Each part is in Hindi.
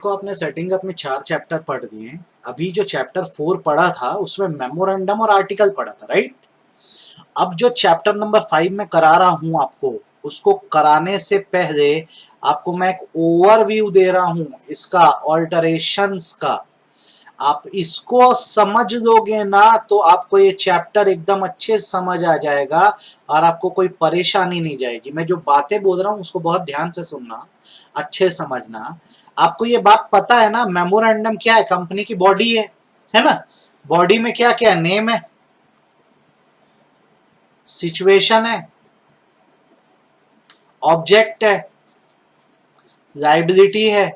को आपने सेटिंग अपने 4 चैप्टर पढ़ दिए हैं। अभी जो चैप्टर 4 पढ़ा था उसमें मेमोरेंडम और आर्टिकल पढ़ा था, राइट। अब जो चैप्टर नंबर 5 में करा रहा हूं आपको, उसको कराने से पहले आपको मैं एक ओवरव्यू दे रहा हूं इसका, ऑल्टरेशंस का। आप इसको समझ लोगे ना तो आपको ये चैप्टर एकदम अच्छे से समझ आ जाएगा और आपको कोई परेशानी नहीं जाएगी। मैं जो बातें बोल रहा हूँ उसको बहुत ध्यान से सुनना, अच्छे समझना। आपको ये बात पता है ना, मेमोरेंडम क्या है? कंपनी की बॉडी है ना। बॉडी में क्या क्या है? नेम है, सिचुएशन है, ऑब्जेक्ट है, लाइबिलिटी है,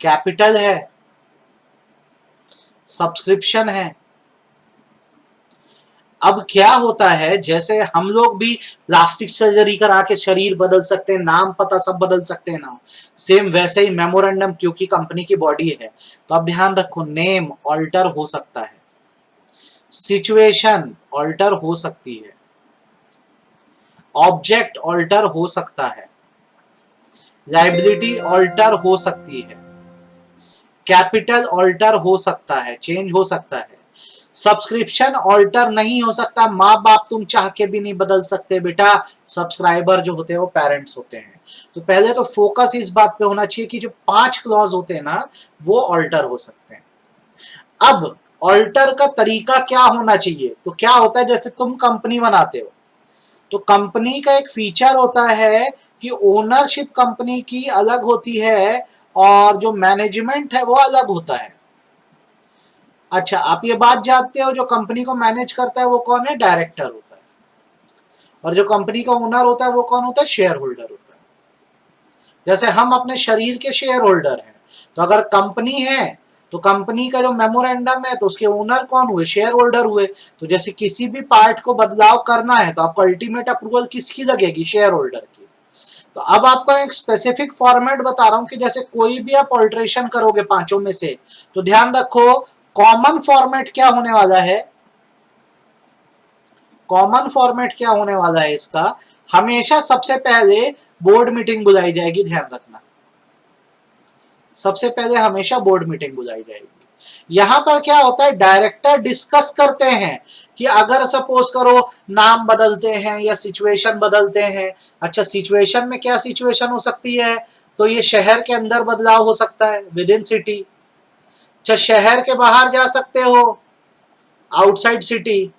कैपिटल है, सब्सक्रिप्शन है। अब क्या होता है, जैसे हम लोग भी प्लास्टिक सर्जरी करा के शरीर बदल सकते हैं, नाम पता सब बदल सकते हैं ना, सेम वैसे ही मेमोरेंडम क्योंकि कंपनी की बॉडी है तो आप ध्यान रखो, नेम ऑल्टर हो सकता है, सिचुएशन ऑल्टर हो सकती है, ऑब्जेक्ट ऑल्टर हो सकता है, लाइबिलिटी ऑल्टर हो सकती है, कैपिटल ऑल्टर हो सकता है, चेंज हो सकता है, सब्सक्रिप्शन ऑल्टर नहीं हो सकता। माँ बाप तुम चाह के भी नहीं बदल सकते बेटा, सब्सक्राइबर जो होते हैं वो पेरेंट्स होते हैं। तो पहले तो फोकस इस बात पे होना चाहिए कि जो 5 क्लॉज होते हैं ना वो ऑल्टर हो सकते हैं। अब ऑल्टर का तरीका क्या होना चाहिए? तो क्या होता है, जैसे तुम कंपनी बनाते हो तो कंपनी का एक फीचर होता है कि ओनरशिप कंपनी की अलग होती है और जो मैनेजमेंट है वो अलग होता है। अच्छा, आप ये बात जानते हो जो कंपनी को मैनेज करता है वो कौन है? डायरेक्टर होता है। और जो कंपनी का ओनर होता है वो कौन होता है? शेयर होल्डर होता है। जैसे हम अपने शरीर के शेयर होल्डर हैं, तो अगर कंपनी है तो कंपनी का जो मेमोरेंडम है तो उसके ओनर कौन हुए? शेयर होल्डर हुए। तो जैसे किसी भी पार्ट को बदलाव करना है तो आपको अल्टीमेट अप्रूवल किसकी लगेगी? शेयर होल्डर की। तो अब आपको एक स्पेसिफिक फॉर्मेट बता रहा हूं कि जैसे कोई भी आप ऑल्ट्रेशन करोगे पांचों में से, तो ध्यान रखो कॉमन फॉर्मेट क्या होने वाला है। कॉमन फॉर्मेट क्या होने वाला है इसका? हमेशा सबसे पहले बोर्ड मीटिंग बुलाई जाएगी, ध्यान रखना। सबसे पहले हमेशा बोर्ड मीटिंग बुलाई जाएगी। यहां पर क्या होता है, डायरेक्टर डिस्कस करते हैं कि अगर सपोज करो नाम बदलते हैं या सिचुएशन बदलते हैं। अच्छा, सिचुएशन में क्या सिचुएशन हो सकती है? तो ये शहर के अंदर बदलाव हो सकता है, विद इन सिटी। अच्छा, शहर के बाहर जा सकते हो, आउटसाइड सिटी।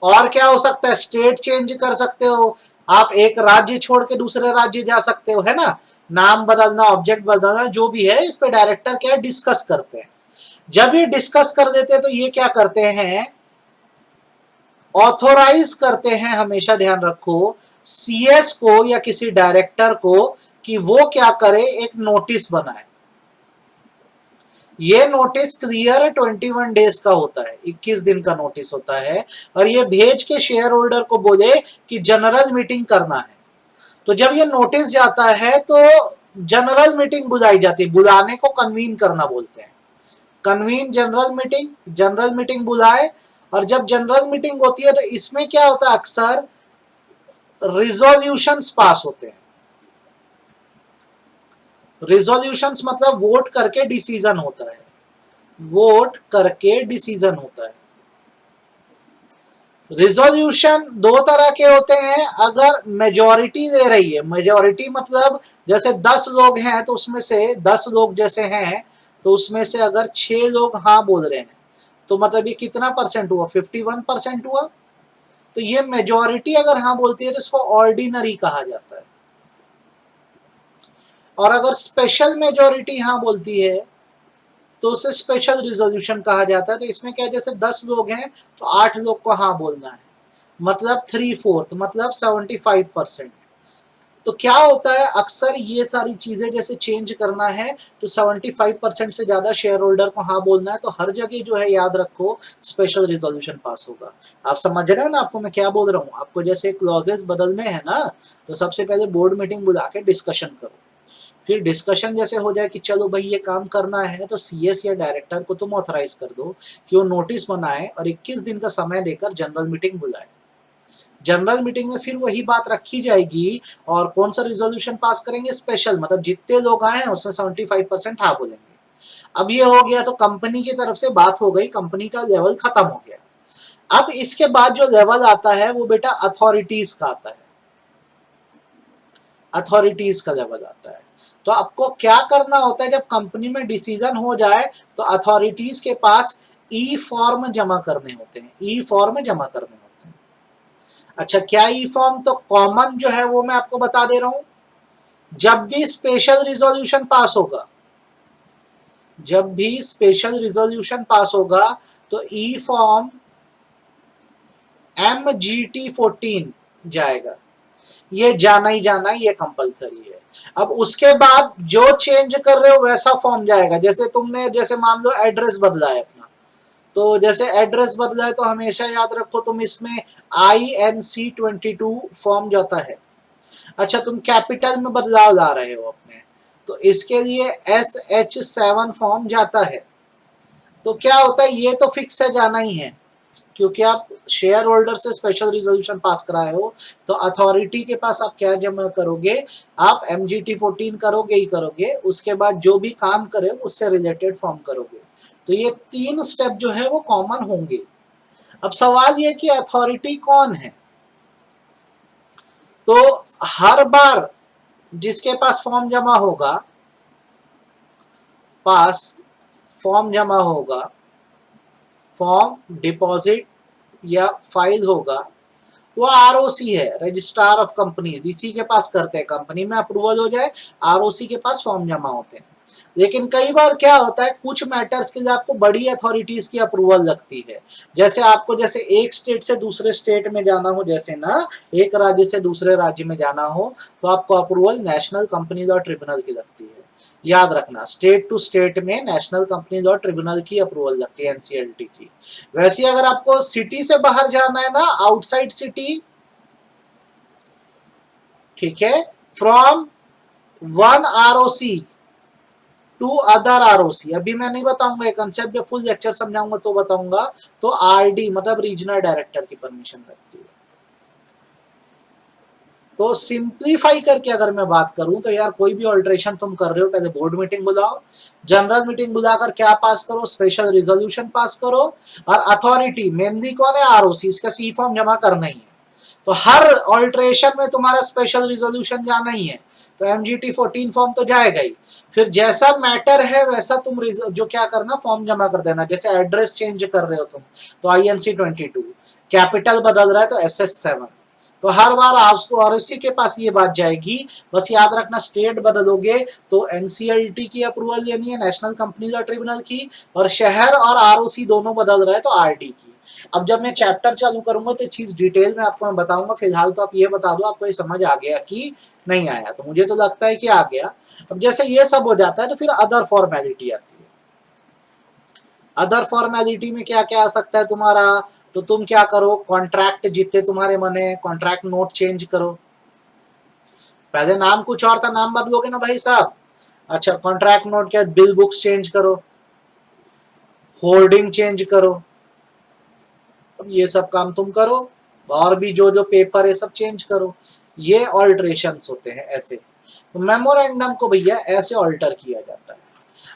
और क्या हो सकता है? स्टेट चेंज कर सकते हो, आप एक राज्य छोड़ के दूसरे राज्य जा सकते हो, है ना। नाम बदलना, ऑब्जेक्ट बदलना, जो भी है इस पे डायरेक्टर क्या डिस्कस करते हैं। जब ये डिस्कस कर देते हैं तो ये क्या करते हैं? ऑथोराइज करते हैं, हमेशा ध्यान रखो, सीएस को या किसी डायरेक्टर को कि वो क्या करे, एक नोटिस बनाए। ये नोटिस क्लियर 21 डेज का होता है, 21 दिन का नोटिस होता है। और ये भेज के शेयर होल्डर को बोले कि जनरल मीटिंग करना है। तो जब ये नोटिस जाता है तो जनरल मीटिंग बुलाई जाती है। बुलाने को कन्वीन करना बोलते हैं, convene general meeting. General meeting बुलाए, और जब जनरल मीटिंग होती है तो इसमें क्या होता है, अक्सर रिजोल्यूशंस पास होते हैं। रिजोल्यूशंस मतलब वोट करके डिसीजन होता है, वोट करके डिसीजन होता है। रिजोल्यूशन दो तरह के होते हैं। अगर मेजॉरिटी दे रही है, मेजॉरिटी मतलब जैसे 10 लोग हैं तो उसमें से 10 लोग जैसे हैं तो उसमें से अगर 6 लोग हाँ बोल रहे हैं तो मतलब ये कितना परसेंट हुआ? 51% हुआ। तो ये मेजॉरिटी अगर हाँ बोलती है तो इसको ऑर्डिनरी कहा जाता है। और अगर स्पेशल मेजॉरिटी हाँ बोलती है तो उसे स्पेशल रिजोल्यूशन कहा जाता है। तो इसमें क्या है, जैसे 10 लोग हैं तो 8 लोग को हाँ बोलना है, मतलब 3/4, मतलब 75%। तो क्या होता है, अक्सर ये सारी चीजें जैसे चेंज करना है तो 75% से ज्यादा शेयर होल्डर को हाँ बोलना है। तो हर जगह जो है याद रखो स्पेशल रिजोल्यूशन पास होगा। आप समझ रहे हो ना आपको मैं क्या बोल रहा हूँ? आपको जैसे क्लॉजेस बदलने हैं ना तो सबसे पहले बोर्ड मीटिंग बुला के डिस्कशन करो। फिर डिस्कशन जैसे हो जाए कि चलो भाई ये काम करना है तो सीएस या डायरेक्टर को तुम ऑथराइज कर दो कि वो नोटिस बनाए और 21 दिन का समय लेकर जनरल मीटिंग बुलाए। जनरल मीटिंग में फिर वही बात रखी जाएगी और कौन सा रिजोल्यूशन पास करेंगे, स्पेशल, मतलब जितने लोग आए हैं उसमें 75% हाँ बोलेंगे। अब ये हो गया तो कंपनी की तरफ से बात हो गई, कंपनी का लेवल खत्म हो गया। अब इसके बाद जो लेवल आता है वो बेटा अथॉरिटीज का आता है, अथॉरिटीज का लेवल आता है। तो आपको क्या करना होता है, जब कंपनी में डिसीजन हो जाए तो अथॉरिटीज के पास ई फॉर्म जमा करने होते हैं, ई फॉर्म जमा करने होते हैं। अच्छा, क्या ई फॉर्म, तो कॉमन जो है वो मैं आपको बता दे रहा हूं, जब भी स्पेशल रिजोल्यूशन पास होगा, जब भी स्पेशल रिजोल्यूशन पास होगा तो ई फॉर्म MGT14 जाएगा, ये जाना ही जाना, ये कंपलसरी है। अब उसके बाद जो चेंज कर रहे हो वैसा फॉर्म जाएगा, जैसे तुमने, जैसे मान लो एड्रेस बदला है अपना, तो जैसे एड्रेस बदला है तो हमेशा याद रखो तुम इसमें INC22 फॉर्म जाता है। अच्छा, तुम कैपिटल में बदलाव ला रहे हो अपने, तो इसके लिए SH7 फॉर्म जाता है। तो क्या होता है, ये तो फिक्स है, जाना ही है, क्योंकि आप शेयर होल्डर से स्पेशल रिजोल्यूशन पास कराए हो, तो अथॉरिटी के पास आप क्या जमा करोगे, आप MGT14 करोगे ही करोगे, उसके बाद जो भी काम करे उससे रिलेटेड फॉर्म करोगे। तो ये 3 स्टेप जो है वो कॉमन होंगे। अब सवाल ये कि अथॉरिटी कौन है, तो हर बार जिसके पास फॉर्म जमा होगा, फॉर्म डिपॉजिट या फाइल होगा, वो ROC है, रजिस्ट्रार ऑफ कंपनीज, इसी के पास करते हैं, कंपनी में अप्रूवल हो जाए ROC के पास फॉर्म जमा होते हैं। लेकिन कई बार क्या होता है, कुछ मैटर्स के लिए आपको बड़ी अथॉरिटीज की अप्रूवल लगती है, जैसे आपको, जैसे एक स्टेट से दूसरे स्टेट में जाना हो, जैसे ना एक राज्य से दूसरे राज्य में जाना हो, तो आपको approval national company law tribunal की लगती है। याद रखना, स्टेट टू स्टेट में नेशनल कंपनी लॉ ट्रिब्यूनल की अप्रूवल लगती है, NCLT की। वैसे अगर आपको सिटी से बाहर जाना है ना, आउटसाइड सिटी, ठीक है, from one ROC to other ROC, अभी मैं नहीं बताऊंगा ये कंसेप्ट, जब फुल लेक्चर समझाऊंगा तो बताऊंगा, तो RD मतलब रीजनल डायरेक्टर की परमिशन लगती है। तो सिंप्लीफाई करके अगर मैं बात करूं तो यार, कोई भी ऑल्ट्रेशन तुम कर रहे हो, पहले बोर्ड मीटिंग बुलाओ, जनरल मीटिंग बुलाकर क्या पास करो, स्पेशल रिजोल्यूशन पास करो, और अथॉरिटी मेनली कौन है, ROC, इसका सी फॉर्म जमा करना ही है। तो हर ऑल्ट्रेशन में तुम्हारा स्पेशल रिजोल्यूशन जाना ही है, तो MGT14 फॉर्म तो जाएगा ही। फिर जैसा मैटर है वैसा तुम जो क्या करना, फॉर्म जमा कर देना। जैसे एड्रेस चेंज कर रहे हो तुम, तो INC22, कैपिटल बदल रहा है तो SS7, तो हर बार ROC के पास ये बात जाएगी। बस याद रखना, स्टेट बदलोगे तो NCLT की अप्रूवल लेनी है, नेशनल कंपनी लॉ ट्रिब्यूनल की, और शहर और ROC दोनों बदल रहे हैं तो RD की। अब जब मैं चैप्टर चालू करूंगा तो चीज डिटेल में आपको मैं बताऊंगा, फिलहाल तो आप ये बता दो आपको ये समझ आ गया कि नहीं आया, तो मुझे तो लगता है कि आ गया। अब जैसे ये सब हो जाता है तो फिर अदर फॉर्मेलिटी आती है। अदर फॉर्मेलिटी में क्या क्या आ सकता है तुम्हारा, तो तुम क्या करो, कॉन्ट्रैक्ट जितने तुम्हारे मन है, कॉन्ट्रैक्ट नोट चेंज करो। पहले नाम कुछ और था, नाम बदलोगे ना भाई साहब। अच्छा, कॉन्ट्रैक्ट नोट क्या, बिल बुक्स चेंज करो, होल्डिंग चेंज करो, अब ये सब काम तुम करो, और भी जो जो पेपर है सब चेंज करो। ये ऑल्ट्रेशंस होते हैं ऐसे। तो मेमोरेंडम को भैया ऐसे ऑल्टर किया जाता है।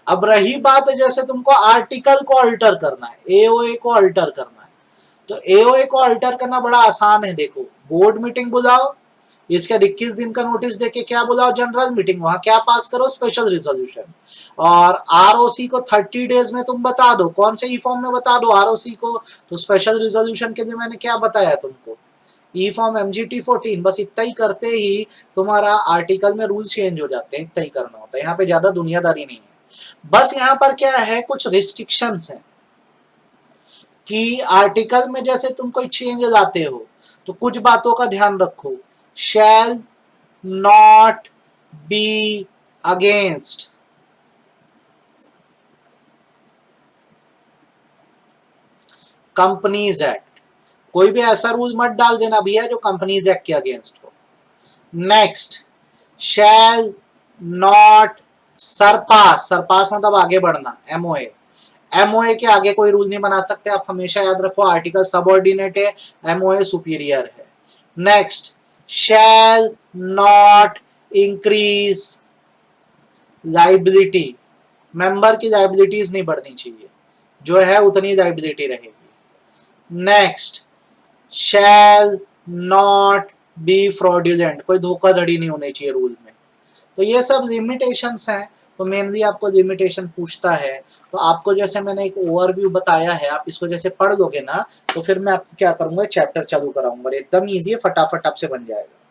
अब रही बात, जैसे तुमको आर्टिकल को अल्टर करना है, AOA को अल्टर करना है, तो AOA को अल्टर करना बड़ा आसान है। देखो, बोर्ड मीटिंग बुलाओ, इसका 21 दिन का नोटिस देके क्या बुलाओ, जनरल मीटिंग, वहां क्या पास करो, स्पेशल रिजोल्यूशन, और ROC को 30 डेज में तुम बता दो, कौन से ई फॉर्म में बता दो ROC को, तो स्पेशल रिजोल्यूशन के लिए मैंने क्या बताया तुमको, ई फॉर्म MGT14। बस इतना ही करते ही तुम्हारा आर्टिकल में रूल चेंज हो जाते हैं, इतना ही करना होता है, यहाँ पे ज्यादा दुनियादारी नहीं है। बस यहाँ पर क्या है, कुछ रिस्ट्रिक्शंस हैं कि आर्टिकल में जैसे तुम कोई चेंज लाते हो तो कुछ बातों का ध्यान रखो, shall not be against companies act, कोई भी ऐसा रूल मत डाल देना भैया जो कंपनीज एक्ट के अगेंस्ट हो। Next, shall not surpass, surpass मतलब आगे बढ़ना, MOA के आगे कोई रूल नहीं बना सकते आप, हमेशा याद रखो, आर्टिकल सबऑर्डिनेट है, MOA सुपीरियर है। Next, shall not increase liability, member की लाइबिलिटीज नहीं बढ़नी चाहिए, जो है उतनी लाइबिलिटी रहेगी। Next, shall not B fraudulent, कोई धोखाधड़ी नहीं होनी चाहिए रूल में। तो ये सब लिमिटेशंस हैं। तो मेनली आपको लिमिटेशन पूछता है, तो आपको जैसे मैंने एक ओवरव्यू बताया है, आप इसको जैसे पढ़ लोगे ना, तो फिर मैं आपको क्या करूंगा, चैप्टर चालू कराऊंगा, एकदम ईजी है, फटाफट आपसे बन जाएगा।